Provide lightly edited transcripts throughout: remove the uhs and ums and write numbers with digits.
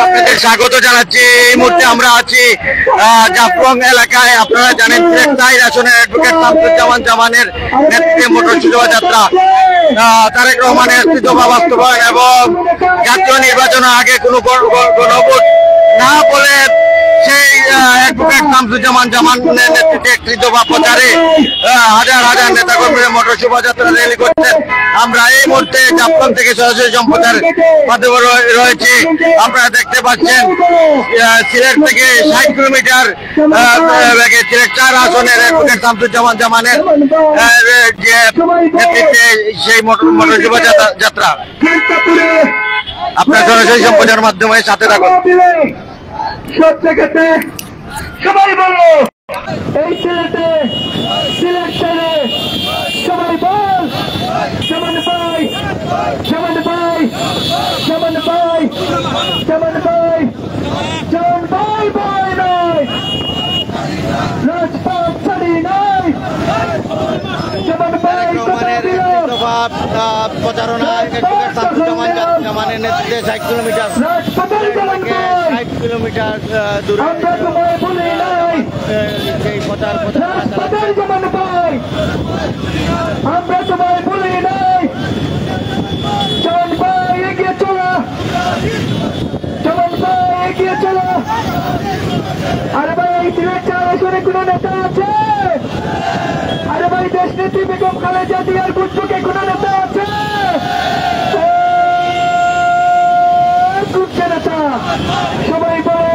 আপনাদের স্বাগত জানাচ্ছি। এই মুহূর্তে আমরা আছি জাফলং এলাকায়। আপনারা জানেন সিলেট 4 আসনের অ্যাডভোকেট শামসুজ্জামান জামানের নেতৃত্বে মোটর শোভাযাত্রা তারেক রহমানের ইস্তফা বাস্তবায়ন এবং জাতীয় নির্বাচনের আগে কোনো গণভোট না বলে সেই অ্যাডভোকেট শামসুজ্জামান জামানের নেতৃত্বে একটি দফা প্রচারে হাজার হাজার নেতাকর্মীরা মোটর শোভাযাত্রা র্যালি করছেন। আমরা এই মুহূর্তে জাফলং থেকে সরাসরি সম্প্রচার মাধ্যমে রয়েছে। আপনারা দেখতে পাচ্ছেন সিলেট থেকে 60 কিলোমিটার সিলেট 4 আসনের অ্যাডভোকেট শামসুজ্জামান জামানের যে নেতৃত্বে সেই মোটর শোভাযাত্রা আপনারা সরাসরি সম্প্রচার মাধ্যমে সাথে থাকুন। সব জায়গাতে সবাই বলো এই সিলেটে সিলেট ছেড়ে সবাই বল জামান ভাই জামান ভাই জামান ভাই জামান ভাই জামান ভাই ভাই নাই রাজপথ ছাড়ি নাই জামান ভাই কথা দিল প্রচারণায় জামানের নেতৃত্বে 60 কিলোমিটার দূরে সেই প্রচার জামান ভাই আমরা তোমায় বলি নাই জামান ভাই এগিয়ে চলা জামান ভাই এগিয়ে চলা। আরে ভাই এই সিলেট 4 আসনে কোন নেতা আছে? আরে ভাই দেশ নেত্রী বেগম খালেদা জিয়ার গুজবকে কোন নেতা আছে? সবাই বলো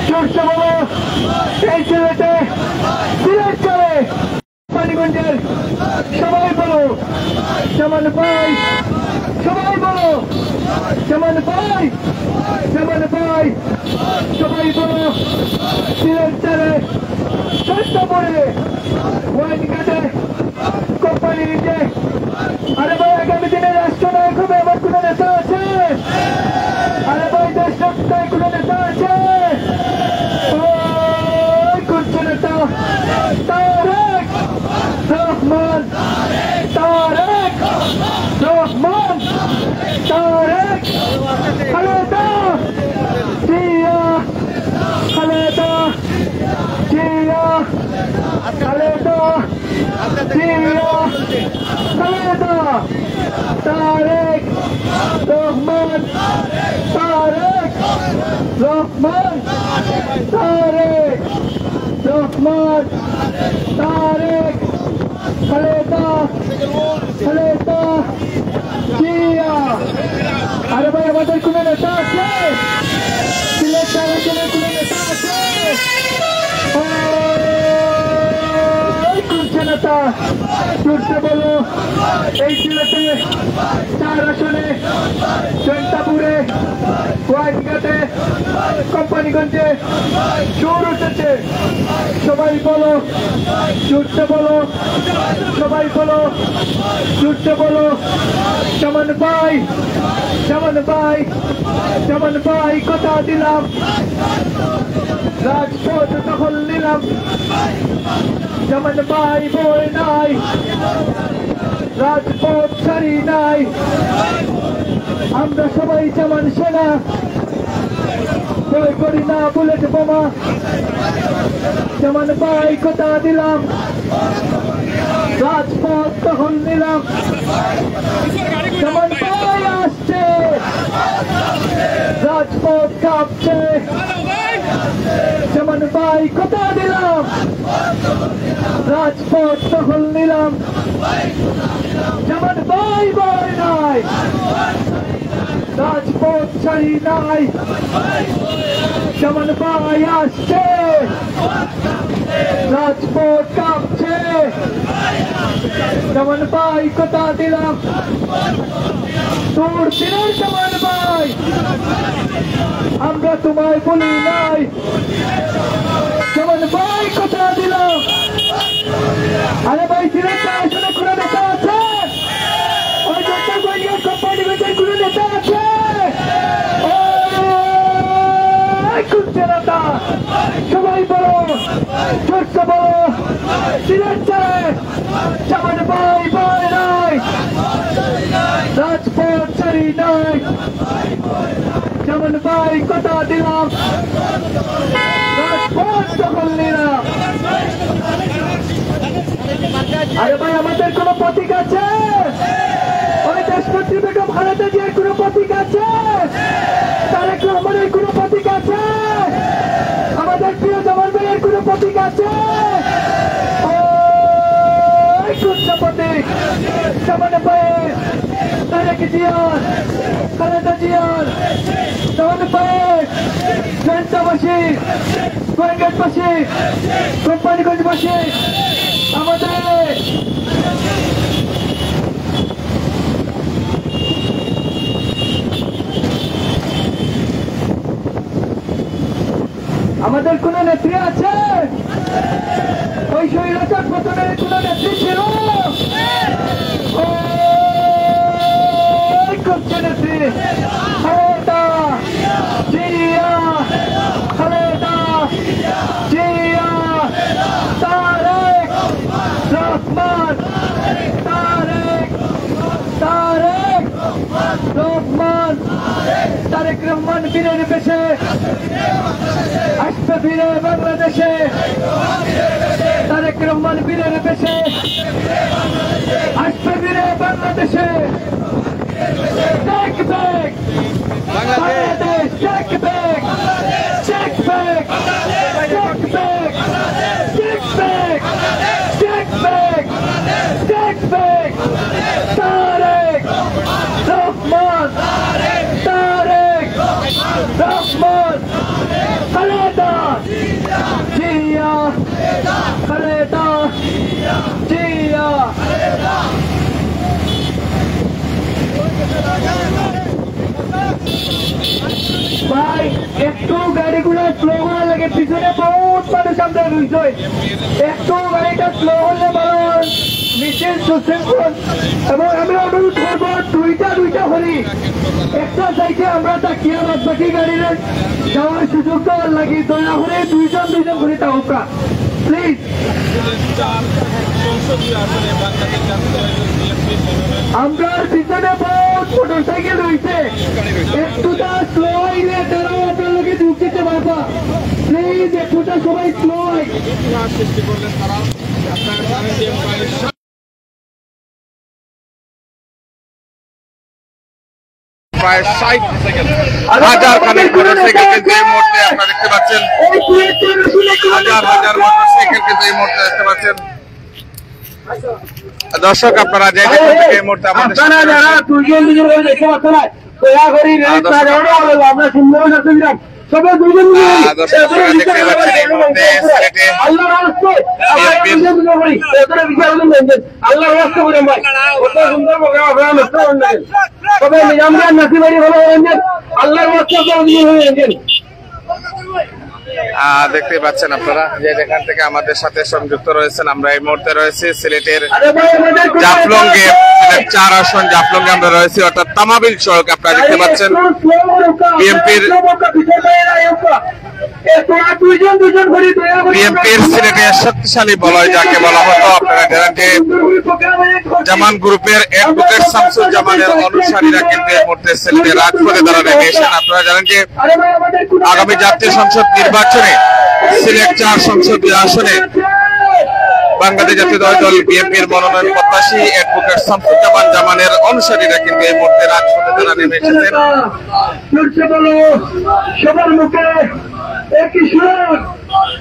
জোরসে বলো এই সিলেটে সিলেট চলে পানিগঞ্জের সবাই বলো জামান ভাই সবাই বলো জামান ভাই জামান ভাই সবাই বলো সিলেট চলে সন্তাপুরে ওয়াইনঘাটে কোম্পানি নিচে। আরে ভাই আগামী দিনে রাষ্ট্রনায়ক হবে আমার কোন নেতা আছে? আরে ভাই দেশ রক্ষায় কোন নেতা আছে? কোন নেতা? তারেক রহমান তারেক রহমান তারেক খালেদা জিয়া খালেদা জিয়া খালেদা জিয়া খালেদা তারেক রহমান তারেক রহমান তারেক রহমান তারেক খালেদা খালেদা জিয়া। আরে ভাই আমাদের কোন নেতা আছে? সিলেট 4 আসনের কোন নেতা আছে? নেতা জোরসে বলো এই সিলেটে 4 আসনে জৈন্তাপুরে ওয়াইনঘাটে কোম্পানিগঞ্জে সুর উঠেছে। সবাই বলো জোরসে বলো সবাই বলো জোরসে বলো জামান ভাই জামান ভাই জামান ভাই কথা দিলাম রাজপথ দখল নিলাম জামান ভাই বই নাই রাজপথ ছাড়ি নাই আমরা সবাই জামান সেনা বই করি না বুলেট বোমা জামান ভাই কথা দিলাম রাজপথ দখল নিলাম জামান ভাই আসছে রাজপথ কাঁপছে জামান ভাই কথা দিলাম রাজপথ দখল নিলাম জামান ভাই ভয় নাই রাজপথ ছাড়ি নাই জামান ভাই আসছে রাজপথ কাঁপছে জামান ভাই কথা দিলাম তোর দিনের জামান ভাই আমরা তোমায় বলি নাই জামান ভাই কথা দিলাম। আরে ভাই সিলেট 4 আসনে কোন নেতা আছে? ওই জনতা গলিয়া কোম্পানিগঞ্জের কোন নেতা আছে? কোন নেতা? সবাই বলো জোরসে বলো সিলেট ছেড়ে জামান ভাই ভয় নাই রাজপথ ছাড়ি নাই এই কথা দিলাম, রাজপথ দখল নিলাম। আরে ভাই, আমাদের কোন প্রতীক আছে? ওই দেশপত্রী বেগম খালেদা জিয়ার কোন প্রতীক আছে? তারেক রহমানের কোন প্রতীক আছে? আমাদের প্রিয় জামাল ভাইয়ের কোন প্রতীক আছে? ওই কোন প্রতীক? জামাল ভাইয়ের, তারেক জিয়ার, খালেদা জিয়ার, জামাল ভাইয়ের, জয়ন্তবাসী, গোয়েঙ্গাটবাসী, কোম্পানিগঞ্জবাসী, আমাদের আমাদের কোন নেত্রী আছে? ওই স্বৈরাচার পতনের কোন নেত্রী ছিল? করছে নেত্রী খালেদা জিয়া, খালেদা জিয়া, তারেক রহমান, তারেক রহমান, তারেক রহমান বীরের বেশে আসবে ফিরে বাংলাদেশে। তারেক রহমান বীরের বেশে আসবে ফিরে বাংলাদেশে। Take back Bangladesh, take back, take back, take back, take back, take back, take back. Tarek Rahman, Tarek Rahman, Khaleda Jia, Khaleda Jia. ভাই, একটু গাড়িগুলো স্লো করা লাগে, পিছনে বহুত মানুষ আমরা রয়েছে। একটু গাড়িটা স্লো হলে ভালো হয়। মিছিল সুশৃঙ্খল, এবং আমি অনুরোধ করবো দুইটা হরি একটা সাইডে আমরা তাকিয়ে বাকি গাড়ির যাওয়ার সুযোগ দেওয়ার লাগে। দয়া করে দুইজন করে তাহকা প্লিজ। আমরা পিছনে বহুত মোটরসাইকেল রয়েছে, একটুটা স্লো হইলে তারাও আপনার লোকে ঢুক দিতে পারবা। প্লিজ একটুটা সবাই স্লো হয়। প্রায় 60,000 খানিক মোটরসাইকেল কিন্তু এই মুহূর্তে আপনারা দেখতে পাচ্ছেন, হাজার মোটরসাইকেল কিন্তু এই মুহূর্তে দেখতে পাচ্ছেন। দর্শক, আপনারা যে দেখুন এই মুহূর্তে আমাদের আপনারা যারা দুইজন দেখতে পাচ্ছেন না, দয়া করে আমরা সুন্দর সবাই দুইজন দেখতে পাচ্ছেন এই মুহূর্তে সিলেটে আল্লাহ সবাই নিজামদার নাসিবাড়ি হলো আল্লাহর দেখতে পাচ্ছেন আপনারা যে যেখান থেকে আমাদের সাথে সংযুক্ত রয়েছেন। আমরা এই মুহূর্তে রয়েছি সিলেটের জাফলংয়ে, সিলেট 4 আসন জাফলংয়ে আমরা রয়েছি, অর্থাৎ তামাবিল সড়ক। আপনারা দেখতে পাচ্ছেন বিএনপির সিলেটের শক্তিশালী বলয় যাকে বলা হতো। আপনারা জানেন যে জামান গ্রুপের অ্যাডভোকেট শামসুজ্জামানের অনুসারীরা কিন্তু এই মুহূর্তে সিলেটে রাজপথে তারা নেমে এসেছেন। আপনারা জানেন যে আগামী জাতীয় সংসদ নির্বাচনে সিলেট 4 সংসদীয় আসনে বাংলাদেশ জাতীয় দল বিএনপির মনোনয়ন প্রত্যাশী অ্যাডভোকেট শামসুজ্জামান জামানের অনুসারীরা কিন্তু এই মুহূর্তে রাজপথে তারা নেমে এসেছেন। সবার মুখে একই সুর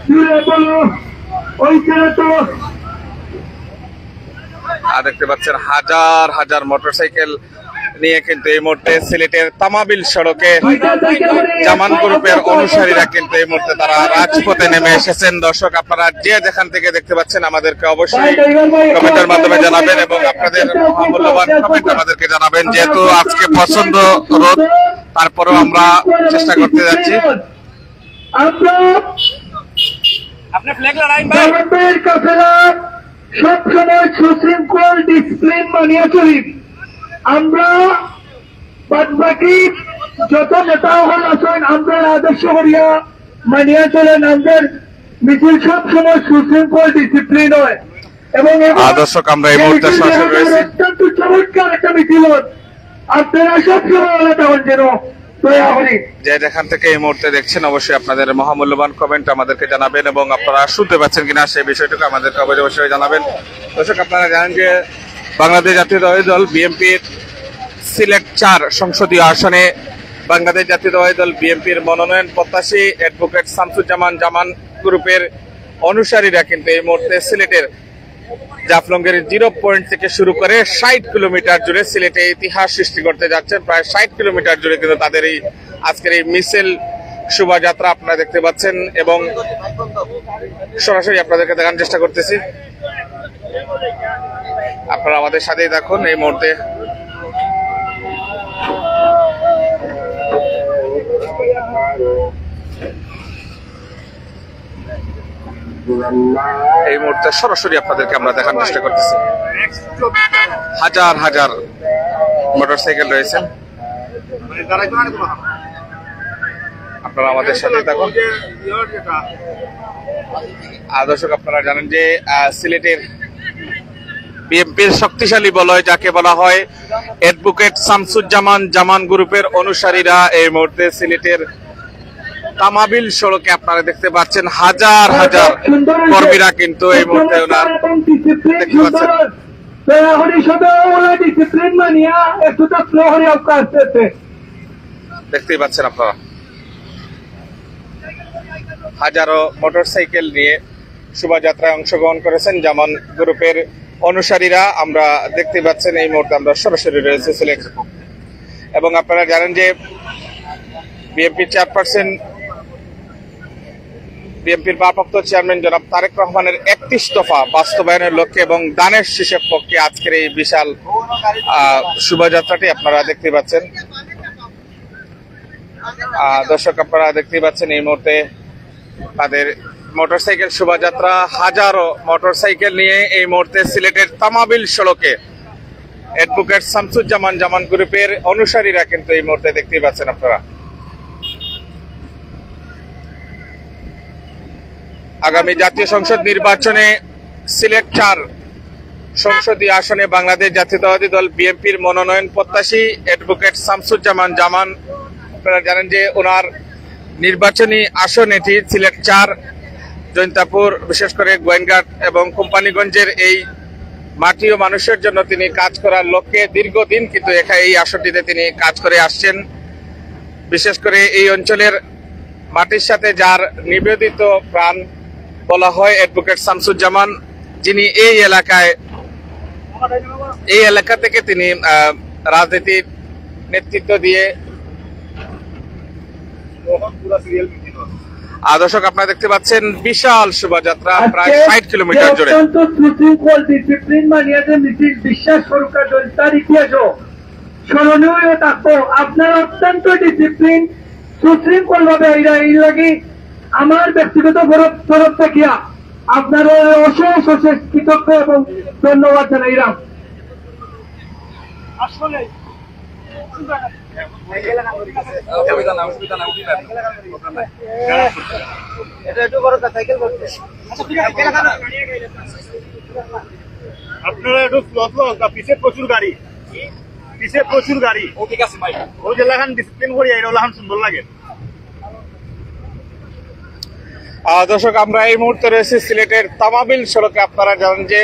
জুড়ে বলো ওই তো। দেখতে পাচ্ছেন হাজার মোটরসাইকেল নিয়ে কিন্তু এই মুহূর্তে সিলেটের তামাবিল সড়কে জামান গ্রুপের অনুসারীরা কিন্তু এই মুহূর্তে তারা রাজপথে নেমে এসেছেন। দর্শক, আপনারা যে যেখান থেকে দেখতে পাচ্ছেন আমাদেরকে অবশ্যই কমেন্টের মাধ্যমে জানাবেন এবং আপনাদের মূল্যবান কমেন্ট আমাদেরকে জানাবেন। যেহেতু আজকে প্রচন্ড রোদ, তারপরেও আমরা চেষ্টা করতে যাচ্ছি। সবসময় সুশৃঙ্খল ডিসিপ্লিন মানিয়ে চলি। আমরা বাদ বাকি যত নেতা হল আছেন আমরা আদর্শ করিয়া মানিয়া চলেন। আমাদের মিছিল সবসময় সুশৃঙ্খল ডিসিপ্লিন হয় এবং দর্শক, আমরা এই মুহূর্তে অত্যন্ত চমৎকার একটা মিছিল। আপনারা সবসময় আলাদা হন যেন দয়া করে যে যেখান থেকে এই মুহূর্তে দেখছেন অবশ্যই আপনাদের মহামূল্যবান কমেন্ট আমাদেরকে জানাবেন এবং আপনারা শুনতে পাচ্ছেন কিনা সেই বিষয়টুকু আমাদেরকে অবশ্যই জানাবেন। দর্শক, আপনারা জানেন যে বাংলাদেশ জাতীয়তাবাদী দল বিএনপির সিলেট ৪ সংসদীয় আসনে বাংলাদেশ জাতীয়তাবাদী দল বিএনপির মনোনয়ন প্রত্যাশী অ্যাডভোকেট শামসুজ্জামান জামান গ্রুপের অনুসারীরা কিন্তু এই মুহূর্তে সিলেটের জাফলংয়ের 0 পয়েন্ট থেকে শুরু করে 60 কিলোমিটার জুড়ে সিলেটে ইতিহাস সৃষ্টি করতে যাচ্ছেন। প্রায় 60 কিলোমিটার জুড়ে কিন্তু তাদের এই আজকের এই মিছিল শোভাযাত্রা আপনারা দেখতে পাচ্ছেন এবং সরাসরি আপনাদেরকে দেখানোর চেষ্টা করতেছি। আপনারা আমাদের সাথেই দেখুন এই মুহূর্তে সরাসরি আপনাদেরকে আমরা দেখানোর চেষ্টা করতেছি। হাজার হাজার মোটরসাইকেল রয়েছে, আপনারা আমাদের সাথে দেখুন। দর্শক, আপনারা জানেন যে সিলেটের বিএনপির শক্তিশালী বলয় যাকে বলা হয় অ্যাডভোকেট শামসুজ্জামান জামান গ্রুপের অনুসারীরা এই মুহূর্তে সিলেটের তামাবিল সড়কে আপনারা দেখতে পাচ্ছেন হাজার হাজার কর্মীরা কিন্তু এই মুহূর্তে ওনার দেখতে পাচ্ছেন। দেখতেই পাচ্ছেন আপনারা হাজারো মোটরসাইকেল নিয়ে শোভাযাত্রায় অংশগ্রহণ করেছেন জামান গ্রুপের অনুসারীরা। আমরা দেখতে পাচ্ছেন এই মুহূর্তে আমরা সরাসরি রয়েছে সিলেট এবং আপনারা জানেন যে বিএনপির চেয়ারপারসন বিএনপির ভারপ্রাপ্ত চেয়ারম্যান জনাব তারেক রহমানের 31 দফা বাস্তবায়নের লক্ষ্যে এবং দানের শীষের পক্ষে আজকের এই বিশাল শোভাযাত্রাটি আপনারা দেখতে পাচ্ছেন। দর্শক, আপনারা দেখতে পাচ্ছেন এই মুহূর্তে তাদের মোটরসাইকেল শোভাযাত্রা হাজারো মোটরসাইকেল নিয়ে এই মুহূর্তে সিলেটের তামাবিল সড়কে অ্যাডভোকেট শামসুজ্জামান জামান গ্রুপের অনুসারীরা কিন্তু এই মুহূর্তে দেখতেই পাচ্ছেন আপনারা। আগামী জাতীয় সংসদ নির্বাচনে সিলেট ৪ সংসদীয় আসনে বাংলাদেশ জাতীয়তাবাদী দল বিএনপির মনোনয়ন প্রত্যাশী অ্যাডভোকেট শামসুজ্জামান জামান, আপনারা জানেন যে ওনার নির্বাচনী আসন এটি সিলেট ৪ জৈন্তাপুর, বিশেষ করে গোয়েনঘাট এবং কোম্পানিগঞ্জের এই মাটি ও মানুষের জন্য তিনি কাজ করার লক্ষ্যে দীর্ঘদিন কিন্তু এই আসনটিতে তিনি কাজ করে আসছেন। বিশেষ করে এই অঞ্চলের মাটির সাথে যার নিবেদিত প্রাণ বলা হয় অ্যাডভোকেট শামসুজ্জামান, যিনি এই এলাকা থেকে তিনি রাজনীতির নেতৃত্ব দিয়ে। দর্শক, আপনারা দেখতে পাচ্ছেন বিশাল শোভাযাত্রা প্রায় 60 কিলোমিটার জুড়ে। আপনার অত্যন্ত ডিসিপ্লিন সুশৃঙ্খল ভাবে এই লাগে আমার ব্যক্তিগত তরফ থেকে আপনার অশেষ অশেষ কৃতজ্ঞ এবং ধন্যবাদ জানাইলাম। আসলে আপনারা একটু পিছিয়ে প্রচুর গাড়ি ওই যে লাগান ডিসিপ্লিন করি এটা লাগান সুন্দর লাগে। দর্শক, আমরা এই মুহূর্তে রয়েছি সিলেটের তামাবিল সড়কে। আপনারা জানেন যে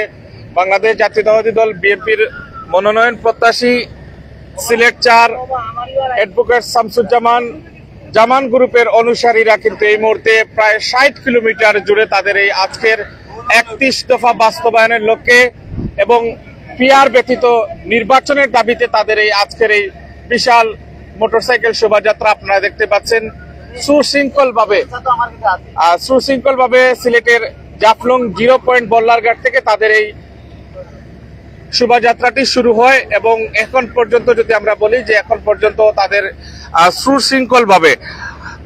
বাংলাদেশ জাতীয়তাবাদী দল বিএনপির মনোনয়ন প্রত্যাশী সিলেট ৪ অ্যাডভোকেট শামসুজ্জামান জামান গ্রুপের অনুসারীরা কিন্তু এই মুহূর্তে প্রায় 60 কিলোমিটার জুড়ে তাদের এই আজকের 31 দফা বাস্তবায়নের লক্ষ্যে এবং পিআর ব্যতীত নির্বাচনের দাবিতে তাদের এই আজকের এই বিশাল মোটরসাইকেল শোভাযাত্রা আপনারা দেখতে পাচ্ছেন। সুশৃঙ্খল ভাবে সিলেটের জাফলং 0 পয়েন্ট বল্লারঘাট থেকে তাদের এই শোভাযাত্রাটি শুরু হয় এবং এখন পর্যন্ত যদি আমরা বলি যে এখন পর্যন্ত তাদের সুশৃঙ্খল ভাবে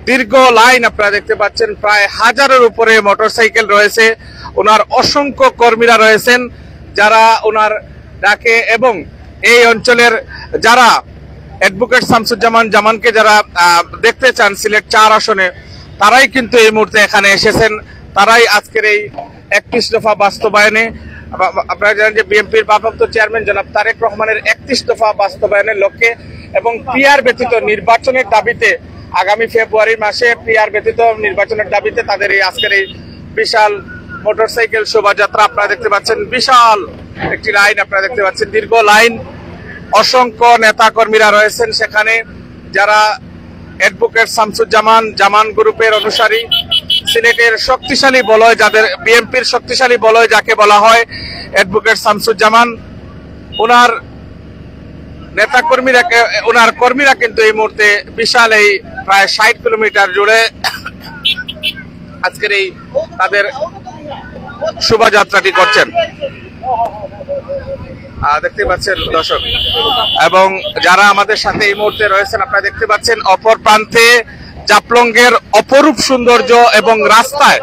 দীর্ঘ লাইন আপনারা দেখতে পাচ্ছেন। প্রায় হাজারের উপরে মোটরসাইকেল রয়েছে, ওনার অসংখ্য কর্মীরা রয়েছেন যারা ওনার ডাকে এবং এই অঞ্চলের যারা অ্যাডভোকেট শামসুজ্জামান জামানকে যারা দেখতে চান সিলেট ৪ আসনে, তারাই কিন্তু এই মুহূর্তে এখানে এসেছেন। তারাই আজকের এই 31 দফা বাস্তবায়নে, আপনারা জানেন যে বিএনপির ভারপ্রাপ্ত চেয়ারম্যান জনাব তারেক রহমানের 31 দফা বাস্তবায়নের লক্ষ্যে এবং পিআর ব্যতীত নির্বাচনের দাবিতে আগামী ফেব্রুয়ারি মাসে পিআর ব্যতীত নির্বাচনের দাবিতে তাদের এই আজকের এই বিশাল মোটরসাইকেল শোভাযাত্রা আপনারা দেখতে পাচ্ছেন। বিশাল একটি লাইন আপনারা দেখতে পাচ্ছেন, দীর্ঘ লাইন, অসংখ্য নেতা কর্মীরা রয়েছেন সেখানে, যারা অ্যাডভোকেট শামসুজ্জামান জামান গ্রুপের অনুসারী, সিলেটের শক্তিশালী বলয়, যাদের বিএনপির শক্তিশালী বলয় যাকে বলা হয় অ্যাডভোকেট শামসুজ্জামান, ওনার নেতা কর্মীরা, ওনার কর্মীরা কিন্তু এই মুহূর্তে বিশাল এই প্রায় 60 কিলোমিটার জুড়ে আজকের এই তাদের শোভাযাত্রাটি করছেন দেখতে পাচ্ছেন দর্শক। এবং যারা আমাদের সাথে এই মুহূর্তে রয়েছেন আপনারা দেখতে পাচ্ছেন, অপর প্রান্তে জাফলংয়ের অপরূপ সৌন্দর্য এবং রাস্তায়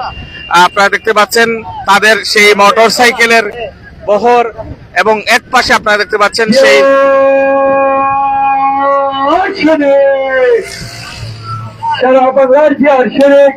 আপনারা দেখতে পাচ্ছেন তাদের সেই মোটর সাইকেলের বহর, এবং এক পাশে আপনারা দেখতে পাচ্ছেন সেই সারা বাংলার জিয়ার শেখ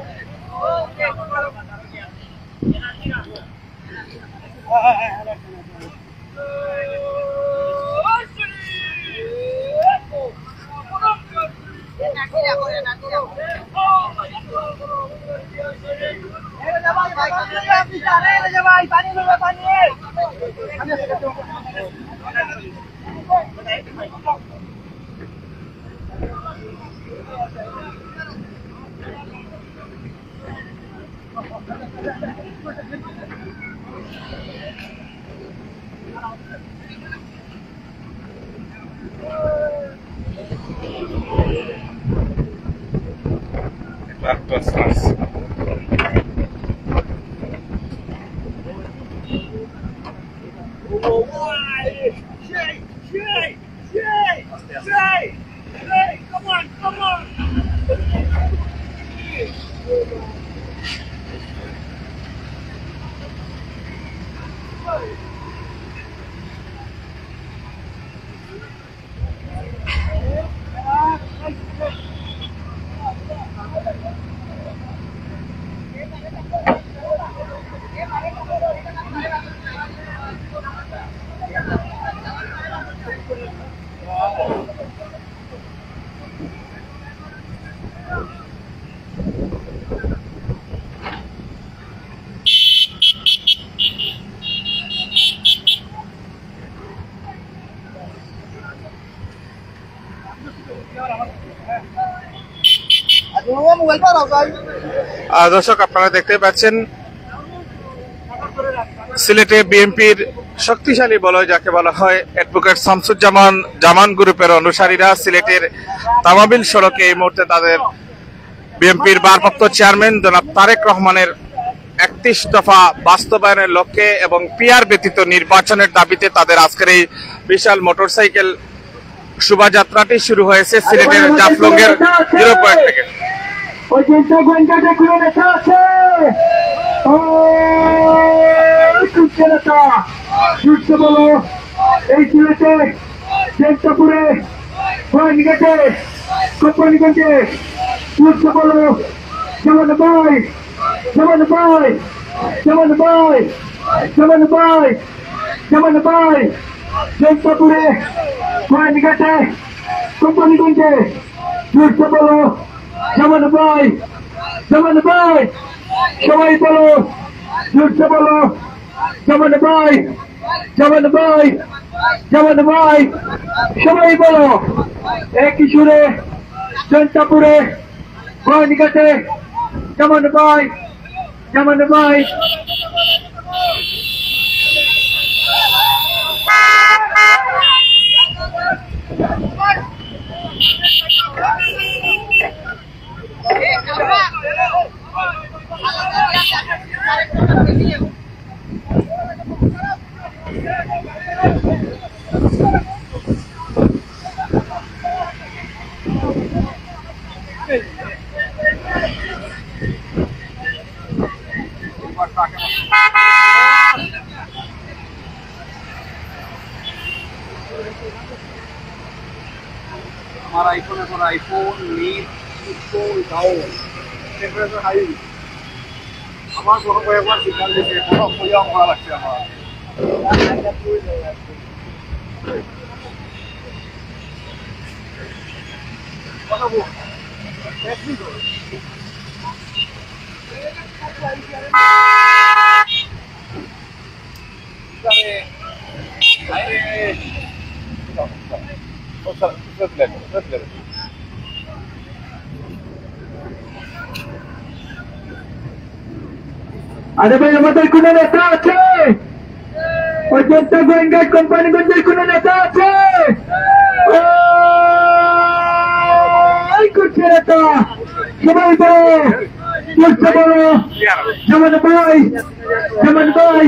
দর্শক আপনারা দেখতে পাচ্ছেন সিলেটে বিএনপির শক্তিশালী বলয় যাকে বলা হয় অ্যাডভোকেট শামসুজ্জামান জামান গ্রুপের অনুসারীরা সিলেটের তামাবিল সড়কে এই মুহূর্তে তাদের বিএনপির ভারপ্রাপ্ত চেয়ারম্যান জনাব তারেক রহমানের 31 দফা বাস্তবায়নের লক্ষ্যে এবং পিআর ব্যতীত নির্বাচনের দাবিতে তাদের আজকের এই বিশাল মোটরসাইকেল শোভাযাত্রাটি শুরু হয়েছে সিলেটের জাফলংয়ের 0 পয়েন্ট থেকে। ওই চিন্তা গোয়েন্দাটা খুলে লেখা আছে ছুটতে বলো এই সিলেটে জেন্টাপুরে গোয়েন্দাটে কোম্পানিগঞ্জে ছুটতে বলো যেমন ভাই যেমন ভাই যেমন ভাই যেমন ভাই যেমন ভাই জেন্টাপুরে গোয়েন্দাটে কোম্পানিগঞ্জে ছুটতে বলো যেমন ভাই সবাই বলো জুড়তে বলো যেমন ভাই সবাই বলো একই সুরে জনতাপুরে গোয়ানিঘাটে যেমন ভাই हमारा आईफोन है, हमारा आईफोन नीट इसको डाउन टेम्परेचर हाई আমার কোনো কয়েকবার সিগন্যাল দিতে কোনো প্রয়োজন করা লাগছে আমার আরে ভাই আমাদের কোন নেতা আছে? অজন্তা গোয়েঙ্কা কোম্পানিগঞ্জের কোন নেতা আছে? করছে নেতা সবাই বলো, করছে বলো, যেমন ভাই, যেমন ভাই।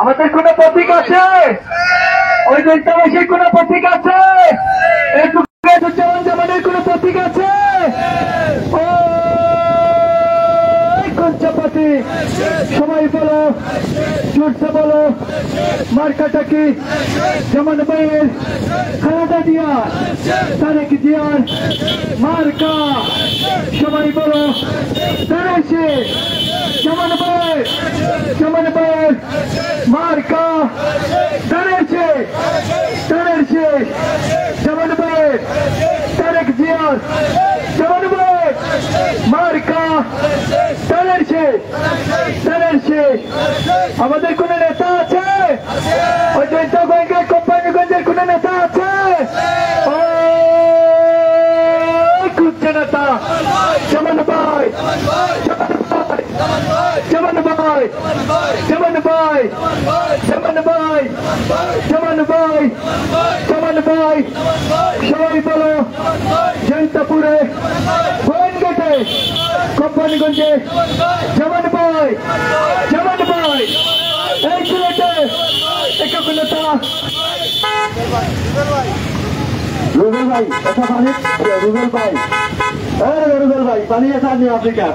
আমাদের কোন প্রতীক আছে? ওই দেশবাসীর কোন প্রতীক আছে? জামানের কোন প্রতীক আছে? সবাই বলো, জোরসে বলো, মার্কাটা কি? যেমন ভাইয়ের খালেদা জিয়া, তারেক জিয়ার মার্কা। সবাই বলো, তারেছে যেমন ভাই, যেমন ভাইয়ের মার্কা তারেছে, তারেছে যেমন ভাইয়ের তারেক জিয়ার, যেমন ভাই মার্কা তারেছে, তারেছে। আমাদের কোন নেতা আছে? ওই জয়ন্ত গোয়েঙ্কা কোম্পানিগঞ্জের কোন নেতা আছে? খুঁজছে নেতা যেমন ভাই, যেমন ভাই, যেমন ভাই, যেমন ভাই, যেমন ভাই, যেমন ভাই। সবাই বলো, জয়ন্তপুরে, গোয়েনগেটে, কোম্পানিগঞ্জে যেমন ভাই, যেমন ভাই। এই সিলেটে একক নেতা রুবেল ভাই, এটা পানি রুবেল ভাই, রুবেল ভাই পানি আছে আপনি আফ্রিকা।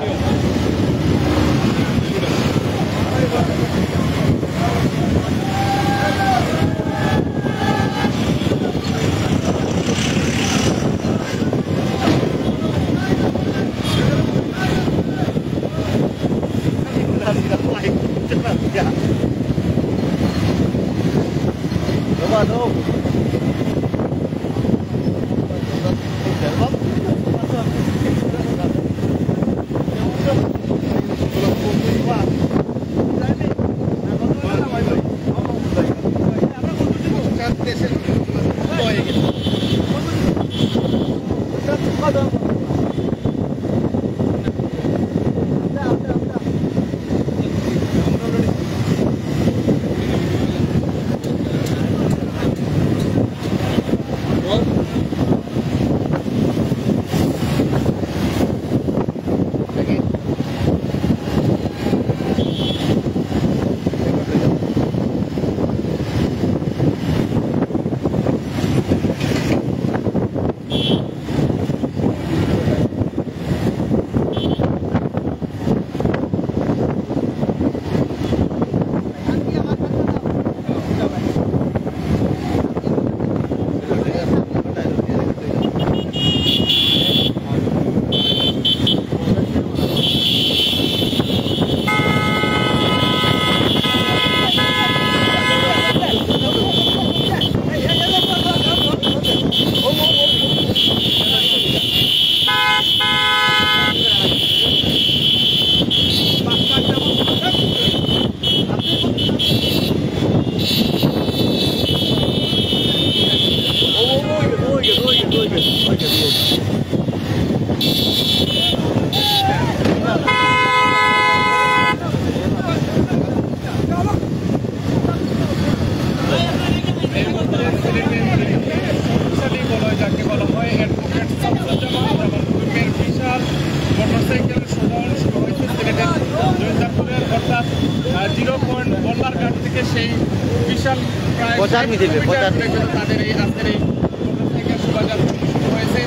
প্রচার মিছিল, প্রচার তাদের এই আজকের এই মোটরসাইকেল শোভাযাত্রা শুরু হয়েছে।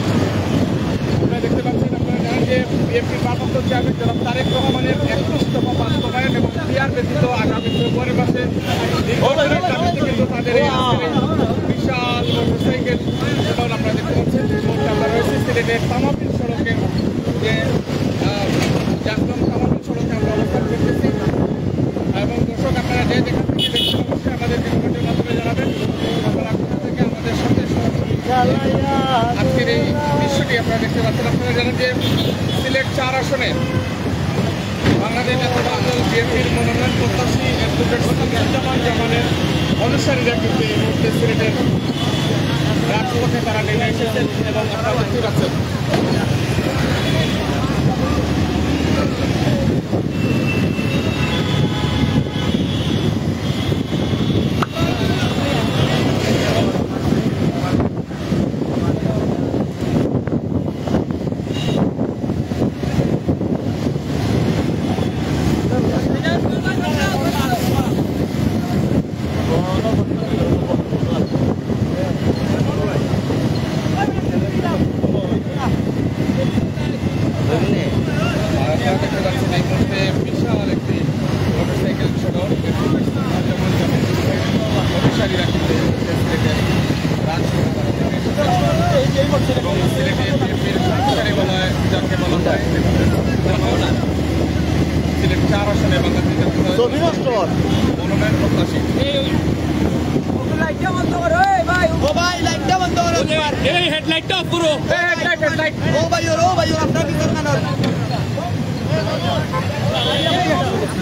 আপনারা দেখতে পাচ্ছেন, আপনারা জানেন যে বিএনপির ভারপ্রাপ্ত চেয়ারম্যান জনাব তারেক রহমানের 31 দফা বাস্তবায়ন এবং পিআর ব্যতীত আগামী ফেব্রুয়ারি মাসে কিন্তু তাদের এই বিশাল মোটরসাইকেল আপনারা দেখতে পাচ্ছেন। পাচ্ছেন এই মুহূর্তে আমরা রয়েছি সিলেটের তামাবিল সড়কের যে জাফলং তামাবিল সড়কে আমরা অবস্থান করতেছি। এবং দর্শক আপনারা যে যেখান থেকে দেখছেন অবশ্যই আমাদেরকে কমেন্টের মাধ্যমে জানাবেন আপনারা কোথা থেকে আমাদের সাথে সরাসরি আজকের এই দৃশ্যটি আপনারা দেখতে পাচ্ছেন। আপনারা জানেন যে সিলেট 4 আসনে বাংলাদেশ জাতীয়তাবাদী দল বিএনপির মনোনয়ন প্রত্যাশী অ্যাডভোকেট শামসুজ্জামান জামানের অনুসারীরা কিন্তু এই মুহূর্তে সিলেটের রাজপথে তারা নেমে এসেছেন এবং আপনারা দেখতে পাচ্ছেন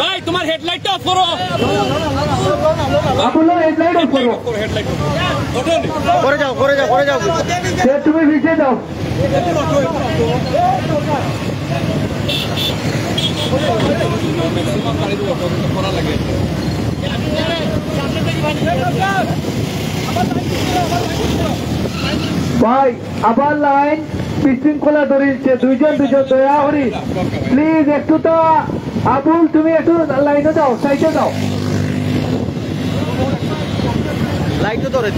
ভাই তোমার হেডলাইটটা অফ করো আপনারা হেডলাইট অফ করো করে যাও করে যাও করে যাও তুমি নিচে যাও করা লাগে ভাই আবার লাইন বিশৃঙ্খলা ধরেছে দুইজন দয়া করি প্লিজ একটু তো আবুল তুমি একটু লাইনে যাও সাইডে যাও লাইট তো ধরে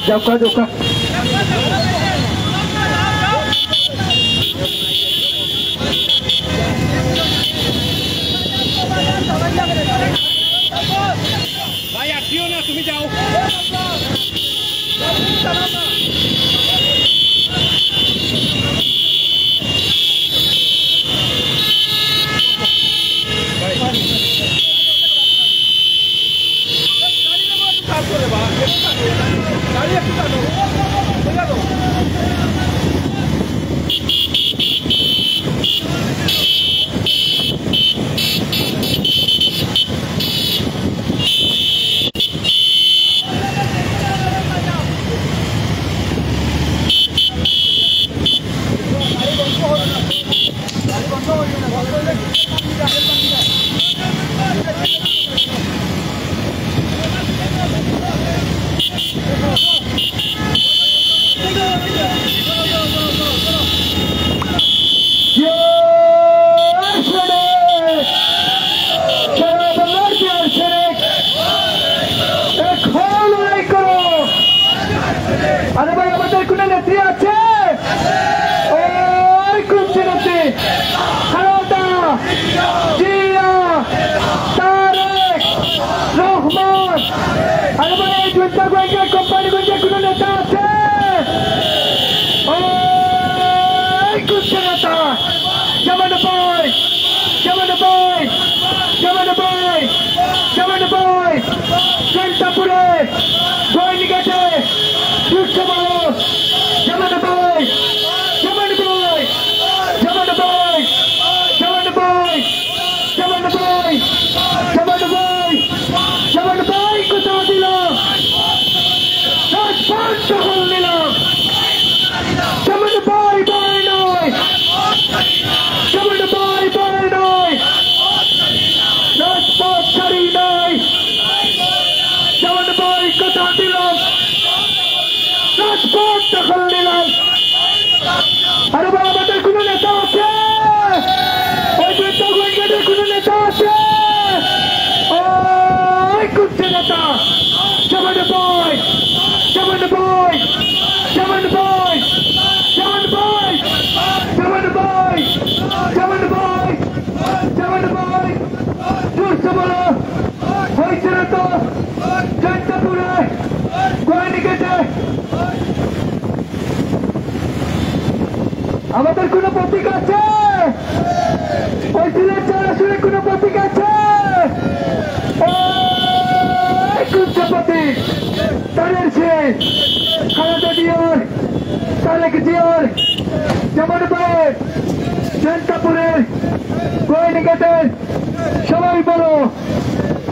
Jauka, jauka. ভাই আটকিও না, তুমি যাও। আরে ভাই আমাদের কোন নেত্রী আছে? ওই কোন নেত্রী? খালেদা জিয়া, তারেক রহমান। আরে ভাই এই দুইটা গোয়েন্দা কোম্পানিগঞ্জে কোন নেতা আছে? ওই কোন নেতা? জামান ভাই, জামান ভাই, জামান ভাই, জামান ভাই, ঘণ্টাপুরে গোয়েন্দিঘাটে দুঃখ মানুষ। জামান ভাই, জামান ভাই, জামান ভাই, জামান ভাই, জামান ভাই, জামান ভাই, জামান ভাই কোথাও দিলাম, রাজপথ দখল নিলাম। জামান ভাই ভাই নয়, জামান ভাই ভাই নয়, রাজপথ ছাড়ি নাই। জামান ভাই কোথাও দিলাম, রাজপথ দখল নিলাম। আরে ভাই আমাদের কোন নেতা আছে? ওই দুইটা গোয়েন্দাদের কোন নেতা আছে? ওই কোন নেতা? জামান ভাই, জামান ভাই, জামান ভাই, জামান ভাই, জামান ভাই, জামান ভাই, জামান ভাই, জোরসে বলো হয়েছে না তো? ঘণ্টাপুরে গোয়েন্দিঘাটে আমাদের কোন প্রতীক আছে? ওই সিলেট আসলে কোন প্রতীক আছে? কোন প্রতীক? তাদের শেষ খালেদা জিয়ার, তারেক জিয়ার, জামান ভাই, ঘণ্টাপুরের গোয়েন্দিঘাটের সবাই বলো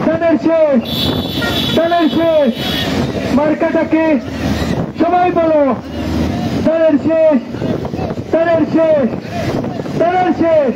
তাদের শেষ, তাদের শেষ মার্কাটাকে সবাই বলো তাদের শেষ, তাদের শেষ, তাদের শেষ।